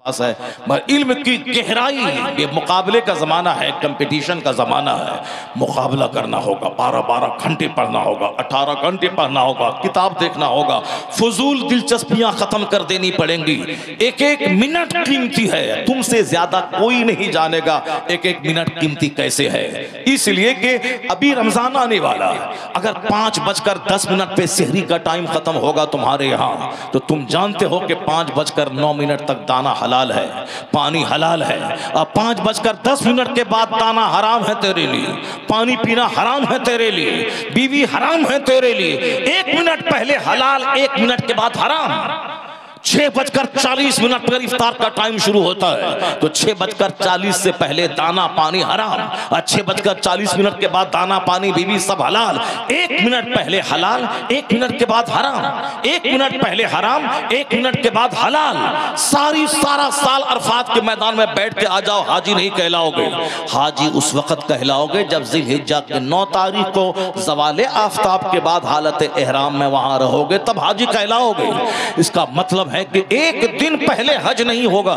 है, मगर इल्म की गहराई, ये मुकाबले का ज़माना है, कंपटीशन का ज़माना है। मुकाबला करना होगा, 12-12 घंटे पढ़ना होगा, 18 घंटे पढ़ना होगा, किताब देखना होगा, फजूल दिलचस्पियां ख़त्म कर देनी पड़ेंगी। एक एक मिनट कीमती है, तुमसे ज़्यादा कोई नहीं जानेगा एक एक मिनट कीमती कैसे है। इसलिए कि अभी रमज़ान आने वाला है, अगर 5:10 पे सहरी का टाइम ख़त्म होगा तुम्हारे यहाँ, तो तुम जानते हो कि 5:09 तक दाना हलाल है, पानी हलाल है। अब 5:10 के बाद दाना हराम है तेरे लिए, पानी पीना हराम है तेरे लिए, बीवी हराम है तेरे लिए। 1 मिनट पहले हलाल, 1 मिनट के बाद हराम। 6:40 पर इफ्तार का टाइम शुरू होता है, तो 6:40 से पहले दाना पानी हराम, और 6:40 के बाद दाना पानी बीवी सब हलाल। 1 मिनट पहले हलाल, 1 मिनट के बाद हराम, 1 मिनट पहले हराम, 1 मिनट के बाद हलाल। सारा साल अरफात के मैदान में बैठ के आ जाओ, हाजी नहीं कहलाओगे। हाजी उस वक्त कहलाओगे जब जिलहिज्जा के 9 तारीख को ज़वाले आफ्ताब के बाद हालत एहराम में वहां रहोगे, तब हाजी कहलाओगे। इसका मतलब है कि 1 दिन पहले हज नहीं होगा,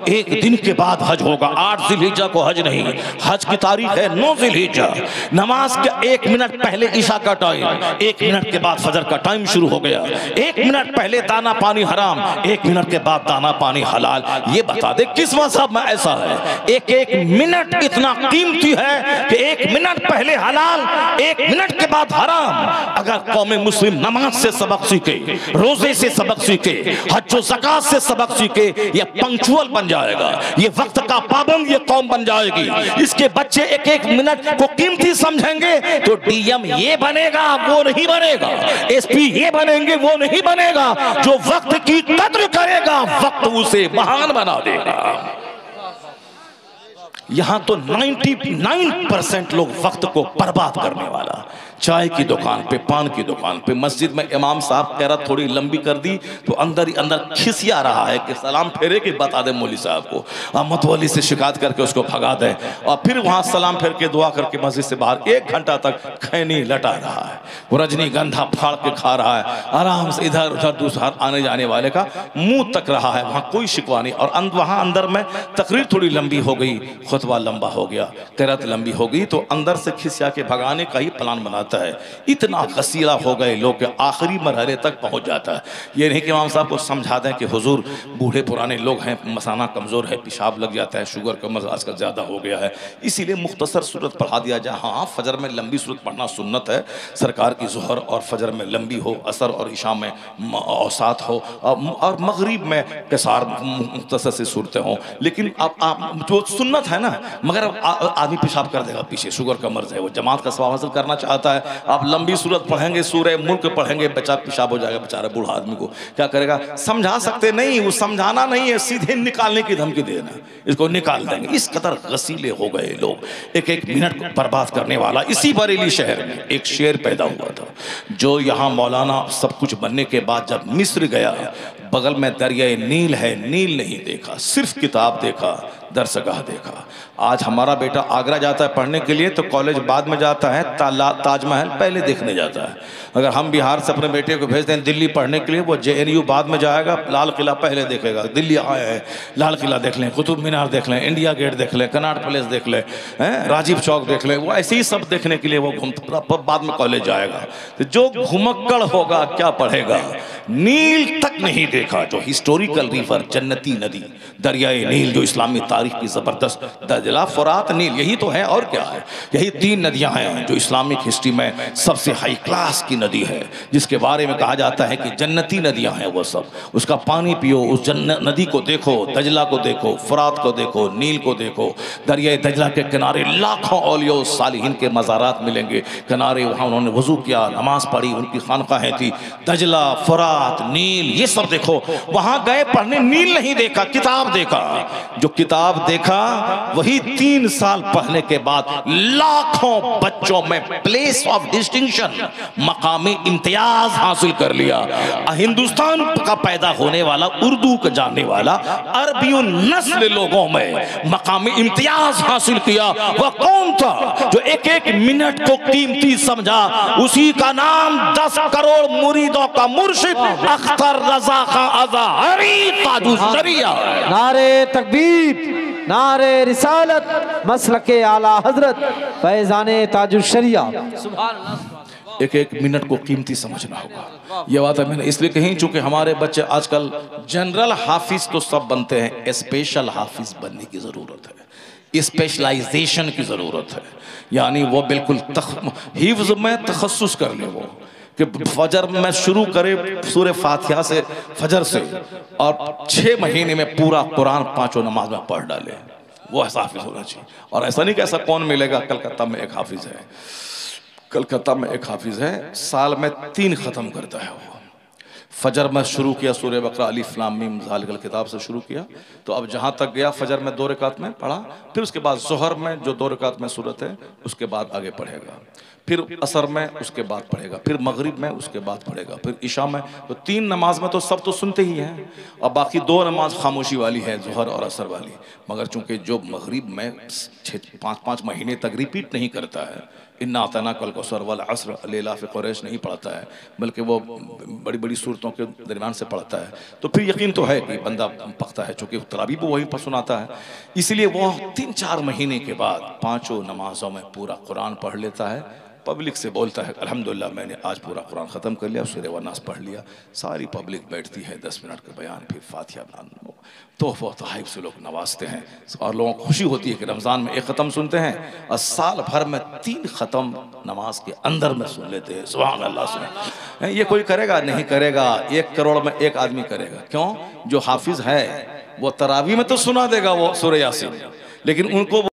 1 दिन के बाद हज होगा। 8 जिलहिज्जा को हज नहीं, हज की तारीख है 9 जिलहिज्जा। नमाज के 1 मिनट पहले ईशा का टाइम, 1 मिनट के बाद फजर का टाइम शुरू हो गया। 1 मिनट पहले दाना पानी हराम, 1 मिनट के बाद दाना पानी हलाल। ये बता दे किस मज़हब में ऐसा है? एक मिनट इतना कीमती है कि 1 मिनट पहले हलाल, 1 मिनट के बाद हराम। अगर कौम मुस्लिम नमाज से सबक सीखे, रोजे से सबक सीखे, हज ज़कात से सबक सीखे, ये पंक्चुअल बन जाएगा, ये वक्त का पाबंद ये कौम बन जाएगी। इसके बच्चे 1 मिनट को कीमती समझेंगे तो डीएम ये बनेगा वो नहीं बनेगा, एसपी ये बनेंगे वो नहीं बनेगा। जो वक्त की कद्र करेगा वक्त उसे महान बना देगा। यहां तो 99% लोग वक्त को बर्बाद करने वाला, चाय की दुकान पे, पान की दुकान पे, मस्जिद में इमाम साहब कह रहा थोड़ी लंबी कर दी तो अंदर ही अंदर खिसिया रहा है कि सलाम फेरे के बता दे मौली साहब को, और मतवली से शिकायत करके उसको भगा दे, और फिर वहां सलाम फेर के दुआ करके मस्जिद से बाहर 1 घंटा तक खैनी लटा रहा है, वो रजनीगंधा फाड़ के खा रहा है, आराम से इधर उधर दूसरा आने जाने वाले का मुंह तक रहा है, वहां कोई शिकवा नहीं। और वहां अंदर में तकरीर थोड़ी लंबी हो गई, खुतबा लंबा हो गया, क़िरात लंबी हो गई, तो अंदर से खिसिया के भगाने का ही प्लान बनाता है। इतना गसीला हो गए लोग के आखिरी मरहले तक पहुंच जाता है। ये नहीं कि इमाम साहब को समझा दें कि हुजूर बूढ़े पुराने लोग हैं, मसाना कमज़ोर है, पेशाब लग जाता है, शुगर का मर्ज आजकल ज़्यादा हो गया है, इसीलिए मुख्तसर सूरत पढ़ा दिया जाए। हाँ, फजर में लंबी सूरत पढ़ना सुन्नत है, सरकार की ज़ोहर और फजर में लंबी हो, असर और इशा में औसात हो, और मगरिब में कसार मुख्तसर से सूरतें हों। लेकिन आप जो सुन्नत है ना, मगर आदमी पेशाब कर देगा पीछे, शुगर का मर्ज है, वो जमात का सवाब हासिल करना चाहता है। आप लंबी सूरत पढ़ेंगे, सूरह मुल्क पढ़ेंगे, बच्चा पेशाब हो जाएगा, बेचारा बूढ़ा आदमी को क्या करेगा? समझा सकते नहीं, वो समझाना नहीं है, सीधे निकालने की धमकी देना, इसको निकाल देंगे। इस कदर गसीले हो गए लोग, 1 मिनट को बर्बाद करने वाला। इसी बरेली शहर में एक शेर पैदा हुआ था, जो यहाँ मौलाना सब कुछ बनने के बाद जब मिस्र गया, बगल में दरियाए नील है, नील नहीं देखा, सिर्फ किताब देखा, दरसगाह देखा। आज हमारा बेटा आगरा जाता है पढ़ने के लिए तो कॉलेज बाद में जाता है, ताजमहल पहले देखने जाता है। अगर हम बिहार से अपने बेटे को भेज दें दिल्ली पढ़ने के लिए, वो JNU बाद में जाएगा, लाल किला पहले देखेगा। दिल्ली आए हैं, लाल किला देख लें, कुतुब मीनार देख लें, इंडिया गेट देख लें, कनॉट पैलेस देख लें, राजीव चौक देख लें, वो ऐसे ही सब देखने के लिए वो घूमता, बाद में कॉलेज जाएगा। तो जो घुमक्कड़ होगा क्या पढ़ेगा? नील तक नहीं देखा, जो हिस्टोरिकल रिवर, जन्नती नदी, दरियाए नील, जो इस्लामी तारीख की ज़बरदस्त, दजला, फुरात, नील, यही तो है और क्या है? यही 3 नदियां हैं जो इस्लामिक हिस्ट्री में सबसे हाई क्लास की नदी है, जिसके बारे में कहा जाता है कि जन्नती नदियां हैं वो सब। उसका पानी पियो, उस नदी को देखो, दजला को देखो, फुरात को देखो, नील को देखो। दरिया दजला के किनारे लाखों औलिया सालिहीन के मज़ारात मिलेंगे, किनारे वहाँ उन्होंने वज़ू किया, नमाज पढ़ी, उनकी खानकाहें थी। दजला, फुरात, नील, ये सब देखो। वहाँ गए पढ़ने, नील नहीं देखा, किताब देखा। जो किताब देखा वही 3 साल पढ़ने के बाद लाखों बच्चों में प्लेस ऑफ डिस्टिंक्शन, मकामी इम्तियाज हासिल कर लिया। हिंदुस्तान का पैदा होने वाला, उर्दू का जानने वाला अरबियों नस्ल लोगों में मकामी इम्तियाज हासिल किया। वह कौन था जो एक एक मिनट को कीमती समझा? उसी का नाम 10 करोड़ मुरीदों का मुर्शिद अख्तर रजा खां अज़हरी ताजुश शरिया। नारे तकबीर, नारे रिसालत, मसलके आला हजरत फैजाने ताजुश शरिया। एक एक मिनट को कीमती समझना होगा। यह बात है मैंने इसलिए कही चूंकि हमारे बच्चे आजकल जनरल हाफिज तो सब बनते हैं, स्पेशल हाफिज बनने की जरूरत है, स्पेशलाइजेशन की जरूरत है। यानी वो बिल्कुल हिफ्ज में तखस्सुस कर ले, वो कि फजर में शुरू करे सूरह फातिहा से, फजर से, और 6 महीने में पूरा कुरान 5 नमाज में पढ़ डाले। वो ऐसा हाफिज होना चाहिए। और ऐसा नहीं कि ऐसा कौन मिलेगा। कलकत्ता में एक हाफिज है, कलकत्ता में एक हाफिज है, साल में 3 खत्म करता है। वो फजर में शुरू किया सूरह बकरा अलिफ लाम मीम ज़ालिकल किताब से शुरू किया, तो अब जहाँ तक गया फजर में 2 रकात में पढ़ा, फिर उसके बाद ज़ोहर में जो 2 रकात में सूरत है उसके बाद आगे पढ़ेगा, फिर असर में उसके बाद पढ़ेगा, फिर मगरिब में उसके बाद पढ़ेगा, फिर इशा में। तो 3 नमाज में तो सब तो सुनते ही हैं, और बाकी 2 नमाज खामोशी वाली है, ज़ोहर और असर वाली। मगर चूंकि जो मगरिब में 5-5 महीने तक रिपीट नहीं करता है, इन्ना अतना कल कौसर वल असर लिलाफ़ क़ुरैश नहीं पढ़ता है, बल्कि वो बड़ी बड़ी सूरतों के दरमियान से पढ़ता है, तो फिर यकीन तो है कि बंदा पकता है, चूँकि तरावी भी वही पर सुनाता है। इसलिए वो 3-4 महीने के बाद 5 नमाजों में पूरा कुरान पढ़ लेता है। पब्लिक से बोलता है अल्हम्दुलिल्लाह मैंने आज पूरा कुरान ख़त्म कर लिया, सूरह वन्नास पढ़ लिया। सारी पब्लिक बैठती है, 10 मिनट का बयान, फिर फातिहा तोहफ़ा तोहाइफ से लोग नवाजते हैं, और लोगों को खुशी होती है कि रमज़ान में 1 ख़त्म सुनते हैं और साल भर में 3 ख़त्म नमाज के अंदर में सुन लेते हैं। सुभान अल्लाह। सुन ये कोई करेगा नहीं करेगा, 1 करोड़ में 1 आदमी करेगा। क्यों? जो हाफिज़ है वो तरावी में तो सुना देगा वो सूरह यासीन, लेकिन उनको